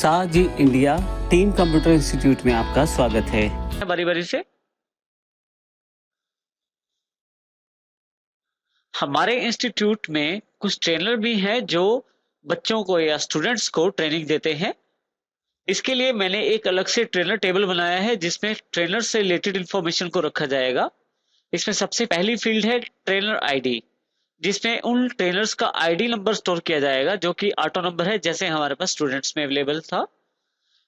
साजी India team computer institute में आपका स्वागत है। बारी बारी से हमारे इंस्टीट्यूट में कुछ ट्रेनर भी हैं जो बच्चों को या स्टूडेंट्स को ट्रेनिंग देते हैं। इसके लिए मैंने एक अलग से ट्रेनर टेबल बनाया है जिसमें ट्रेनर से रिलेटेड इंफॉर्मेशन को रखा जाएगा। इसमें सबसे पहली फील्ड है ट्रेनर आईडी, जिसमें उन ट्रेनर्स का आईडी नंबर स्टोर किया जाएगा जो कि ऑटो नंबर है, जैसे हमारे पास स्टूडेंट्स में अवेलेबल था।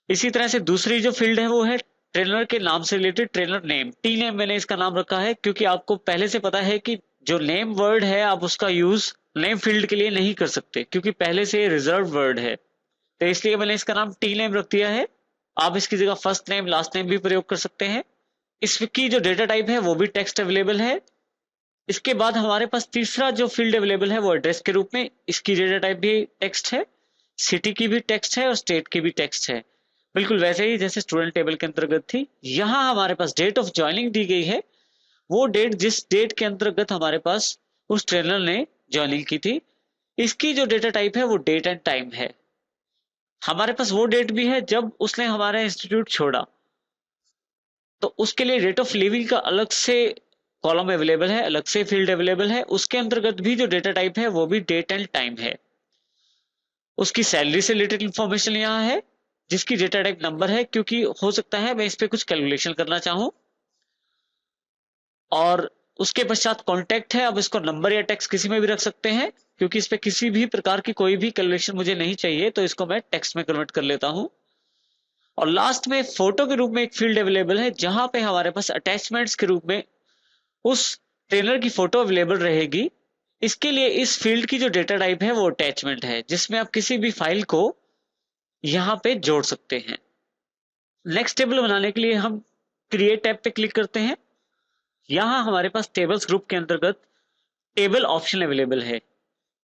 इसी तरह से दूसरी जो फील्ड है वो है ट्रेनर के नाम से related trainer name. T name मैंने इसका नाम रखा है क्योंकि आपको पहले से पता है कि जो नेम वर्ड है आप उसका यूज नेम फील्ड के लिए नहीं कर सकते क्योंकि पहले से रिजर्व वर्ड है, तो इसलिए मैंने इसका नाम टी नेम रख दिया है। आप इसकी जगह फर्स्ट नेम लास्ट नेम भी प्रयोग कर सकते हैं। इसकी जो डेटा टाइप है वो भी टेक्स्ट अवेलेबल है। इसके बाद हमारे पास तीसरा जो फील्ड अवेलेबल है वो एड्रेस के रूप में, इसकी डेटा टाइप भी टेक्स्ट है, सिटी की भी टेक्स्ट है और स्टेट की भी टेक्स्ट है, बिल्कुल वैसे ही जैसे स्टूडेंट टेबल के अंतर्गत थी। यहाँ हमारे पास डेट ऑफ ज्वाइनिंग दी गई है, वो डेट जिस डेट के अंतर्गत हमारे पास उस ट्रेनर ने ज्वाइनिंग की थी। इसकी जो डेटा टाइप है वो डेट एंड टाइम है। हमारे पास वो डेट भी है जब उसने हमारा इंस्टीट्यूट छोड़ा, तो उसके लिए डेट ऑफ लिविंग का अलग से कॉलम अवेलेबल है, अलग से फील्ड अवेलेबल है। उसके अंतर्गत भी जो डेटा टाइप है वो भी डेट एंड टाइम है। उसकी सैलरी से रिलेटेड इंफॉर्मेशन यहाँ है जिसकी डेटा टाइप नंबर है, क्योंकि हो सकता है मैं इस पे कुछ कैलकुलेशन करना चाहूं। और उसके पश्चात कॉन्टेक्ट है, अब इसको नंबर या टेक्स्ट किसी में भी रख सकते हैं क्योंकि इस पे किसी भी प्रकार की कोई भी कैलकुलेशन मुझे नहीं चाहिए, तो इसको मैं टेक्स्ट में कन्वर्ट कर लेता हूं। और लास्ट में फोटो के रूप में एक फील्ड अवेलेबल है जहां पे हमारे पास अटैचमेंट्स के रूप में उस ट्रेनर की फोटो अवेलेबल रहेगी। इसके लिए इस फील्ड की जो डेटा टाइप है वो अटैचमेंट है, जिसमें आप किसी भी फाइल को यहाँ पे जोड़ सकते हैं। नेक्स्ट टेबल बनाने के लिए हम क्रिएट टैब पे क्लिक करते हैं। यहाँ हमारे पास टेबल्स ग्रुप के अंतर्गत टेबल ऑप्शन अवेलेबल है।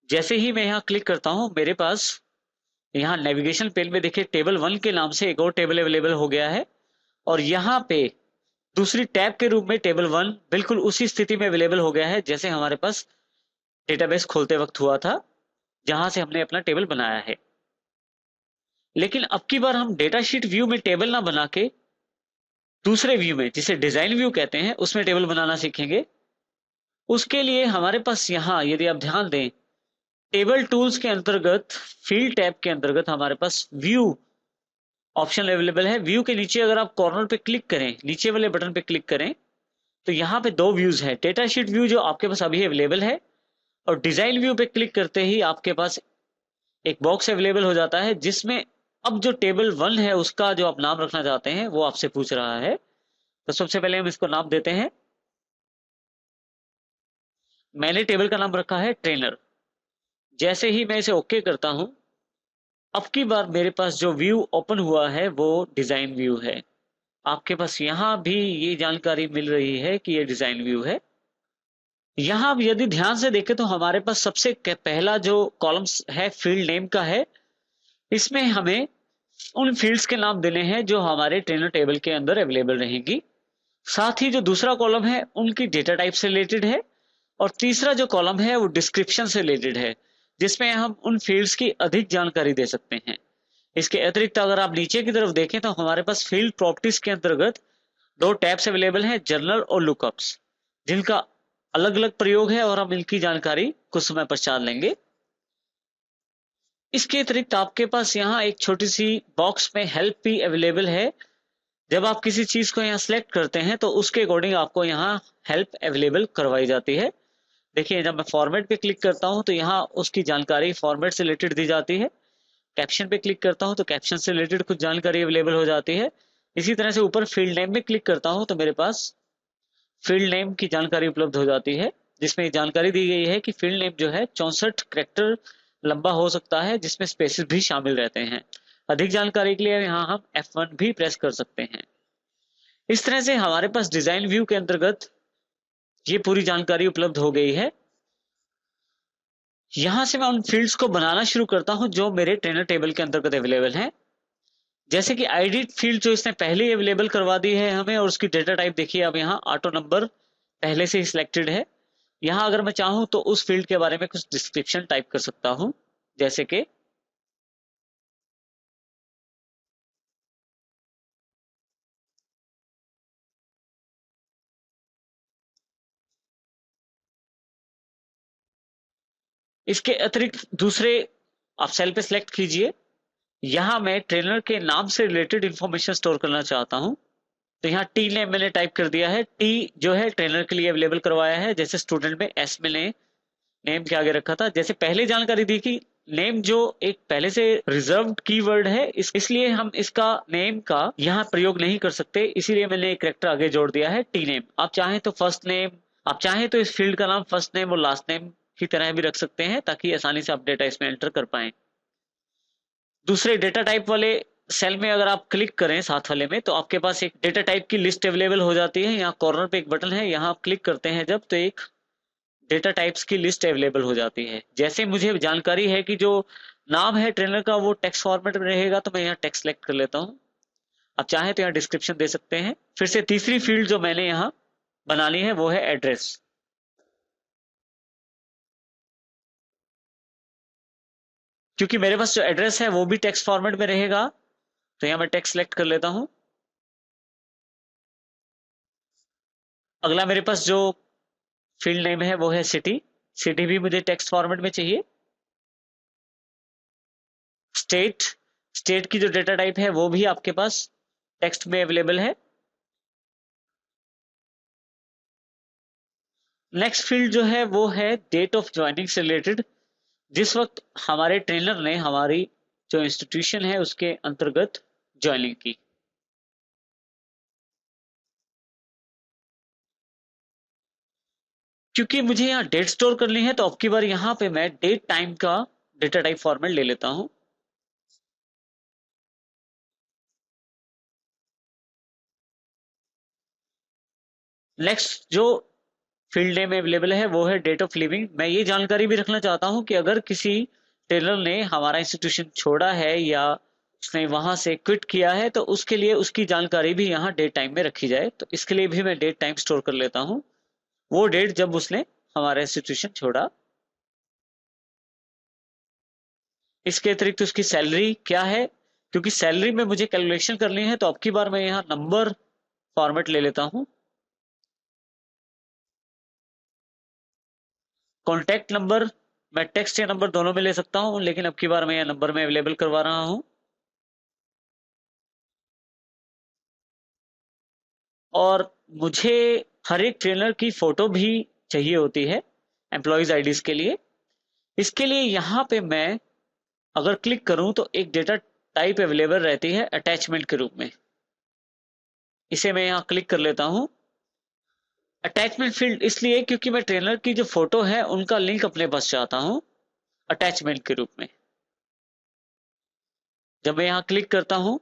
जैसे ही मैं यहाँ क्लिक करता हूँ मेरे पास यहाँ नेविगेशन पेन में देखिए टेबल 1 के नाम से एक और टेबल अवेलेबल हो गया है, और यहाँ पे दूसरी टैब के रूप में टेबल 1 बिल्कुल उसी स्थिति में अवेलेबल हो गया है जैसे हमारे पास डेटाबेस खोलते वक्त हुआ था, जहां से हमने अपना टेबल बनाया है। लेकिन अब की बार हम डेटा शीट व्यू में टेबल ना बना के दूसरे व्यू में, जिसे डिजाइन व्यू कहते हैं, उसमें टेबल बनाना सीखेंगे। उसके लिए हमारे पास यहाँ यदि आप ध्यान दें टेबल टूल्स के अंतर्गत फील्ड टैब के अंतर्गत हमारे पास व्यू ऑप्शन अवेलेबल है। व्यू के नीचे अगर आप कॉर्नर पे क्लिक करें, नीचे वाले बटन पे क्लिक करें, तो यहाँ पे दो व्यूज है। डेटा शीट व्यू जो आपके पास अभी अवेलेबल है, और डिजाइन व्यू पे क्लिक करते ही आपके पास एक बॉक्स अवेलेबल हो जाता है जिसमें अब जो टेबल 1 है उसका जो आप नाम रखना चाहते हैं वो आपसे पूछ रहा है। तो सबसे पहले हम इसको नाम देते हैं। मैंने टेबल का नाम रखा है ट्रेनर। जैसे ही मैं इसे ओके करता हूं, अब की बार मेरे पास जो व्यू ओपन हुआ है वो डिजाइन व्यू है। आपके पास यहाँ भी ये जानकारी मिल रही है कि ये डिजाइन व्यू है। यहाँ यदि ध्यान से देखें तो हमारे पास सबसे पहला जो कॉलम्स है फील्ड नेम का है। इसमें हमें उन फील्ड्स के नाम देने हैं जो हमारे ट्रेनर टेबल के अंदर अवेलेबल रहेंगी। साथ ही जो दूसरा कॉलम है उनकी डेटा टाइप से रिलेटेड है, और तीसरा जो कॉलम है वो डिस्क्रिप्शन से रिलेटेड है जिसमें हम उन फील्ड्स की अधिक जानकारी दे सकते हैं। इसके अतिरिक्त अगर आप नीचे की तरफ देखें तो हमारे पास फील्ड प्रॉपर्टीज के अंतर्गत दो टैब्स अवेलेबल हैं, जर्नल और लुकअप्स, जिनका अलग अलग प्रयोग है और हम इनकी जानकारी कुछ समय पश्चात लेंगे। इसके अतिरिक्त आपके पास यहाँ एक छोटी सी बॉक्स में हेल्प भी अवेलेबल है। जब आप किसी चीज को यहाँ सिलेक्ट करते हैं तो उसके अकॉर्डिंग आपको यहाँ हेल्प अवेलेबल करवाई जाती है। देखिए जब मैं फॉर्मेट पे क्लिक करता हूँ तो यहाँ उसकी जानकारी फॉर्मेट से रिलेटेड दी जाती है। कैप्शन पे क्लिक करता हूँ तो कैप्शन से रिलेटेड कुछ जानकारी अवेलेबल हो जाती है। इसी तरह से ऊपर फील्ड नेम में क्लिक करता हूँ तो मेरे पास फील्ड नेम की जानकारी उपलब्ध हो जाती है, जिसमें जानकारी दी गई है कि फील्ड नेम जो है 64 कैरेक्टर लंबा हो सकता है, जिसमें स्पेसेस भी शामिल रहते हैं। अधिक जानकारी के लिए यहाँ हम F1 भी प्रेस कर सकते हैं। इस तरह से हमारे पास डिजाइन व्यू के अंतर्गत ये पूरी जानकारी उपलब्ध हो गई है। यहां से मैं उन फील्ड्स को बनाना शुरू करता हूं जो मेरे ट्रेनर टेबल के अंतर्गत अवेलेबल हैं। जैसे कि आईडी फील्ड जो इसने पहले ही अवेलेबल करवा दी है हमें, और उसकी डेटा टाइप देखिए अब यहाँ ऑटो नंबर पहले से ही सिलेक्टेड है। यहाँ अगर मैं चाहूं तो उस फील्ड के बारे में कुछ डिस्क्रिप्शन टाइप कर सकता हूं, जैसे कि इसके अतिरिक्त दूसरे आप सेल पे सिलेक्ट कीजिए। यहाँ मैं ट्रेनर के नाम से रिलेटेड इंफॉर्मेशन स्टोर करना चाहता हूँ, तो यहाँ टी नेम मैंने टाइप कर दिया है। टी जो है ट्रेनर के लिए अवेलेबल करवाया है, जैसे स्टूडेंट में एस मैंने नेम के आगे रखा था। जैसे पहले जानकारी दी कि नेम जो एक पहले से रिजर्व्ड कीवर्ड है, इसलिए हम इसका नेम का यहाँ प्रयोग नहीं कर सकते, इसीलिए मैंने एक कैरेक्टर आगे जोड़ दिया है टी नेम। आप चाहें तो फर्स्ट नेम, आप चाहें तो इस फील्ड का नाम फर्स्ट नेम और लास्ट नेम की तरह भी रख सकते हैं, ताकि आसानी से आप डेटा इसमें एंटर कर पाए। दूसरे डेटा टाइप वाले सेल में अगर आप क्लिक करें साथ वाले में, तो आपके पास एक डेटा टाइप की लिस्ट अवेलेबल हो जाती है। यहाँ कॉर्नर पे एक बटन है, यहाँ आप क्लिक करते हैं जब, तो एक डेटा टाइप्स की लिस्ट अवेलेबल हो जाती है। जैसे मुझे जानकारी है कि जो नाम है ट्रेनर का वो टेक्स्ट फॉर्मेट में रहेगा, तो मैं यहाँ टेक्स्ट सेलेक्ट कर लेता हूँ। आप चाहें तो यहाँ डिस्क्रिप्शन दे सकते हैं। फिर से तीसरी फील्ड जो मैंने यहाँ बना ली है वो है एड्रेस। क्योंकि मेरे पास जो एड्रेस है वो भी टेक्स्ट फॉर्मेट में रहेगा, तो यहाँ मैं टेक्स्ट सेलेक्ट कर लेता हूँ। अगला मेरे पास जो फील्ड नेम है वो है सिटी। सिटी भी मुझे टेक्स्ट फॉर्मेट में चाहिए। स्टेट, स्टेट की जो डेटा टाइप है वो भी आपके पास टेक्स्ट में अवेलेबल है। नेक्स्ट फील्ड जो है वो है डेट ऑफ ज्वाइनिंग से रिलेटेड, जिस वक्त हमारे ट्रेनर ने हमारी जो इंस्टीट्यूशन है उसके अंतर्गत ज्वाइनिंग की। क्योंकि मुझे यहाँ डेट स्टोर करनी है, तो अब की बार यहाँ पे मैं डेट टाइम का डेटा टाइप फॉर्मेट ले लेता हूं। नेक्स्ट जो फील्ड नेम अवेलेबल है वो है डेट ऑफ लिविंग। मैं ये जानकारी भी रखना चाहता हूं कि अगर किसी ट्रेनर ने हमारा इंस्टीट्यूशन छोड़ा है या उसने वहां से क्विट किया है, तो उसके लिए उसकी जानकारी भी यहाँ डेट टाइम में रखी जाए। तो इसके लिए भी मैं डेट टाइम स्टोर कर लेता हूँ, वो डेट जब उसने हमारा इंस्टीट्यूशन छोड़ा। इसके अतिरिक्त उसकी सैलरी क्या है, क्योंकि सैलरी में मुझे कैलकुलेशन करनी है, तो अब की बार मैं यहाँ नंबर फॉर्मेट ले लेता हूँ। कॉन्टैक्ट नंबर मैं टेक्स्ट या नंबर दोनों में ले सकता हूँ, लेकिन अब की बार मैं यहाँ नंबर में अवेलेबल करवा रहा हूँ। और मुझे हर एक ट्रेनर की फोटो भी चाहिए होती है एम्प्लॉयज आईडीज के लिए। इसके लिए यहाँ पे मैं अगर क्लिक करूं तो एक डेटा टाइप अवेलेबल रहती है अटैचमेंट के रूप में। इसे मैं यहाँ क्लिक कर लेता हूं। अटैचमेंट फील्ड इसलिए क्योंकि मैं ट्रेनर की जो फोटो है उनका लिंक अपने पास चाहता हूं अटैचमेंट के रूप में। जब मैं यहाँ क्लिक करता हूं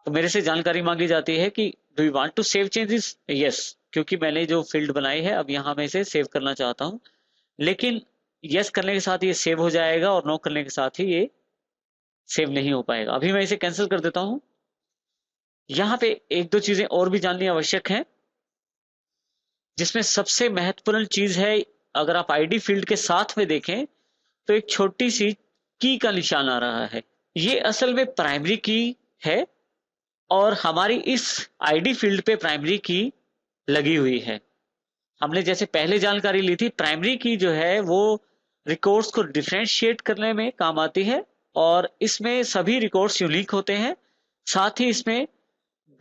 तो मेरे से जानकारी मांगी जाती है कि do you want to save changes. Yes, क्योंकि मैंने जो फील्ड बनाई है अब यहाँ मैं इसे सेव करना चाहता हूँ। लेकिन यस करने के साथ ये सेव हो जाएगा और नो करने के साथ ही ये सेव नहीं हो पाएगा। अभी मैं इसे कैंसिल कर देता हूं। यहाँ पे एक दो चीजें और भी जाननी आवश्यक है, जिसमें सबसे महत्वपूर्ण चीज है, अगर आप आईडी फील्ड के साथ में देखें तो एक छोटी सी की का निशान आ रहा है। ये असल में प्राइमरी की है और हमारी इस आईडी फील्ड पे प्राइमरी की लगी हुई है। हमने जैसे पहले जानकारी ली थी, प्राइमरी की जो है वो रिकॉर्ड्स को डिफरेंशिएट करने में काम आती है और इसमें सभी रिकॉर्ड्स यूनिक होते हैं। साथ ही इसमें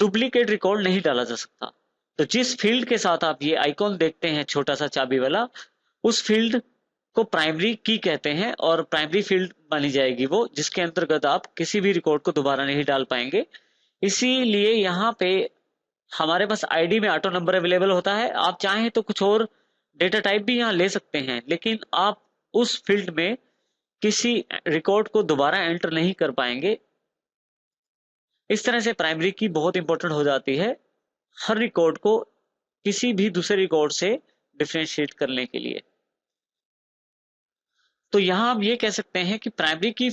डुप्लीकेट रिकॉर्ड नहीं डाला जा सकता। तो जिस फील्ड के साथ आप ये आइकॉन देखते हैं छोटा सा चाबी वाला, उस फील्ड को प्राइमरी की कहते हैं और प्राइमरी फील्ड मानी जाएगी वो, जिसके अंतर्गत आप किसी भी रिकॉर्ड को दोबारा नहीं डाल पाएंगे। इसीलिए यहाँ पे हमारे पास आईडी में ऑटो नंबर अवेलेबल होता है। आप चाहें तो कुछ और डेटा टाइप भी यहाँ ले सकते हैं, लेकिन आप उस फील्ड में किसी रिकॉर्ड को दोबारा एंटर नहीं कर पाएंगे। इस तरह से प्राइमरी की बहुत इंपॉर्टेंट हो जाती है हर रिकॉर्ड को किसी भी दूसरे रिकॉर्ड से डिफरेंशिएट करने के लिए। तो यहां हम ये कह सकते हैं कि प्राइमरी की